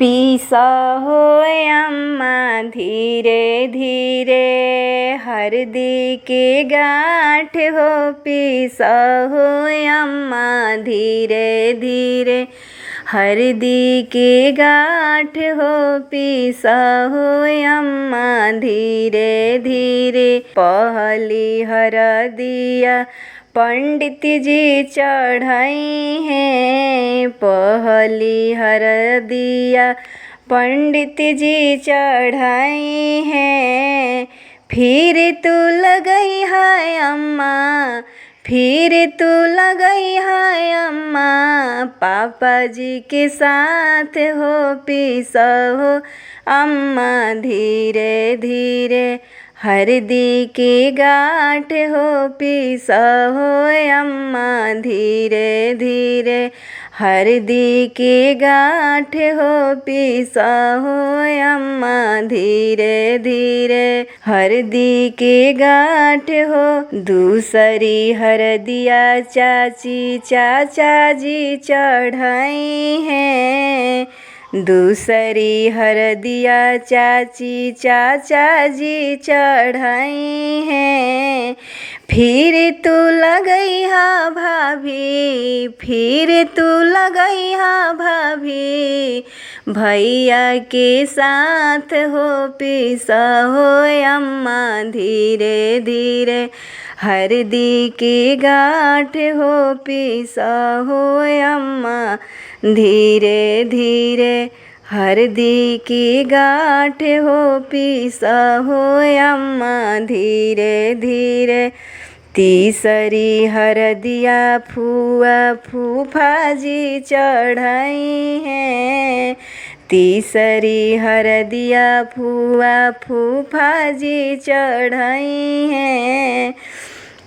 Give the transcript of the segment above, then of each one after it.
पीसा हो अम्मा धीरे धीरे हरदी के गांठ हो। पीसा हो अम्मा धीरे धीरे हरदी के गांठ हो। पीसा हो अम्मा धीरे धीरे पहली हरदिया पंडित जी चढ़ाई हैं। पहली हरदिया पंडित जी चढ़ाई हैं। फिर तू लगई है अम्मा, फिर तू लगई है अम्मा पापा जी के साथ हो। पीसा हो अम्मा धीरे धीरे हरदी के गांठ हो। पीसा हो अम्मा धीरे धीरे हरदी के गांठ हो। पीसा हो अम्मा धीरे धीरे हरदी के गांठ हो। दूसरी हरदिया चाची चाचा जी चढ़ाई हैं। दूसरी हरदिया चाची चाचा जी चढ़ाई हैं। फिर तू लगई हा भाभी, फिर तू लगई हा भाभी भैया के साथ हो। पीसा हो अम्मा धीरे धीरे हरदी के गांठ हो। पीसा हो अम्मा धीरे धीरे हरदी की गांठ हो। पीसा हो अम्मा धीरे धीरे तीसरी हरदिया फूआ फूफा जी चढ़ाई हैं। तीसरी हरदिया फूआ फूफा जी चढ़ाई हैं।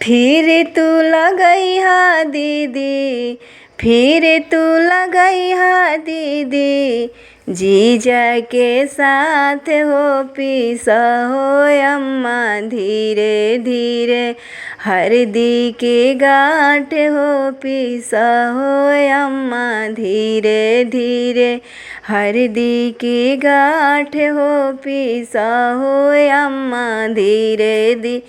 फिर तू लगई हा दीदी, फिर तू लगई हा दीदी जीजा के साथ हो। पीसा हो अम्मा धीरे धीरे हरदी के गांठ हो। पीसा हो अम्मा धीरे धीरे हरदी के गांठ हो। पीसा हो अम्मा धीरे धीरे